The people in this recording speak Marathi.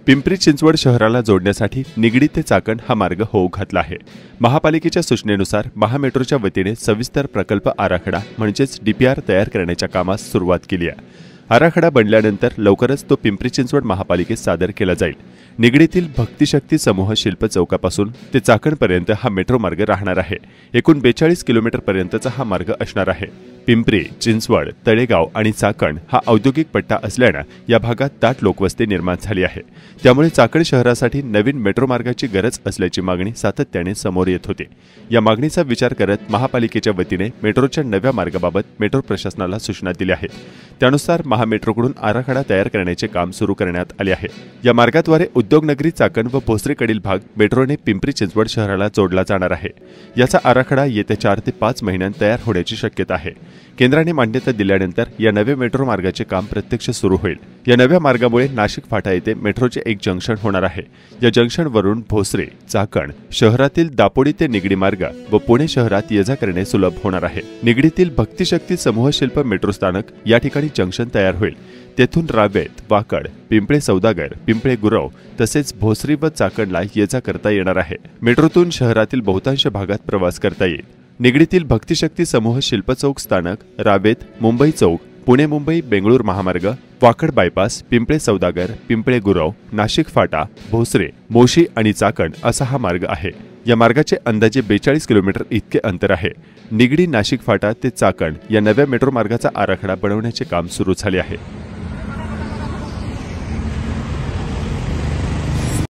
पिंपरी चिंचवड शहराला जोडण्यासाठी निगडी ते चाकण हा मार्ग होऊ घातला आहे। महापालिकेच्या सूचनेनुसार महामेट्रोच्या वतीने सविस्तर प्रकल्प आराखडा म्हणजेच डीपीआर तयार करण्याच्या कामास सुरुवात केली आहे। आराखडा बनल्यानंतर लवकरच तो पिंपरी चिंचवड महापालिकेत सादर केला जाईल। निगडीतील भक्तिशक्ती समूह शिल्प चौकापासून ते चाकणपर्यंत हा मेट्रो मार्ग राहणार आहे। एकूण 42 किलोमीटर पर्यंतचा हा मार्ग असणार आहे। पिंपरी, चिंचवड, तळेगाव आणि चाकण हा औद्योगिक पट्टा असल्याने या भागात दाट लोकवस्ती निर्माण झाली आहे। त्यामुळे चाकण शहरासाठी नवीन मेट्रो मार्गाची गरज असल्याची मागणी सातत्याने समोर येत होती। या मागणीचा विचार करत महापालिकेच्या वतीने मेट्रोच्या नव्या मार्गाबाबत मेट्रो प्रशासनाला सूचना दिल्या आहेत। त्यानुसार महामेट्रोकडून आराखडा तयार करण्याचे काम सुरू करण्यात आले आहे। या मार्गाद्वारे उद्योगनगरी चाकण व भोसरीकडील भाग मेट्रोने पिंपरी चिंचवड शहराला जोडला जाणार आहे। याचा आराखडा येत्या 4 ते 5 महिन्यांत तयार होण्याची शक्यता आहे। केंद्राने मान्यता दिल्यानंतर या नव्या मेट्रो मार्गाचे काम प्रत्यक्ष सुरू होईल। या नव्या मार्गामुळे नाशिक फाटा येथे मेट्रोचे एक जंक्शन होणार आहे। या जंक्शनवरून भोसरी, चाकण शहरातील दापोडी ते निगडी मार्ग व पुणे शहरात ये जा करणे सुलभ होणार आहे। निगडीतील भक्तिशक्ती समूह शिल्प मेट्रो स्थानक या ठिकाणी जंक्शन तयार होईल। तेथून रावेत, वाकड, पिंपळे सौदागर, पिंपळे गुरव तसेच भोसरी व चाकणला ये जा करता येणार आहे। मेट्रोतून शहरातील बहुतांश भागात प्रवास करता येईल। निगडीतील भक्तिशक्ती समूह शिल्प चौक स्थानक, रावेत, मुंबई चौक, पुणे मुंबई बेंगळूर महामार्ग, वाकड बायपास, पिंपळे सौदागर, पिंपळे गुरव, नाशिक फाटा, भोसरे, मोशी आणि चाकण असा हा मार्ग आहे। या मार्गाचे अंदाजे 42 किलोमीटर इतके अंतर आहे। निगडी, नाशिक फाटा ते चाकण या नव्या मेट्रो मार्गाचा आराखडा बनवण्याचे काम सुरू झाले आहे।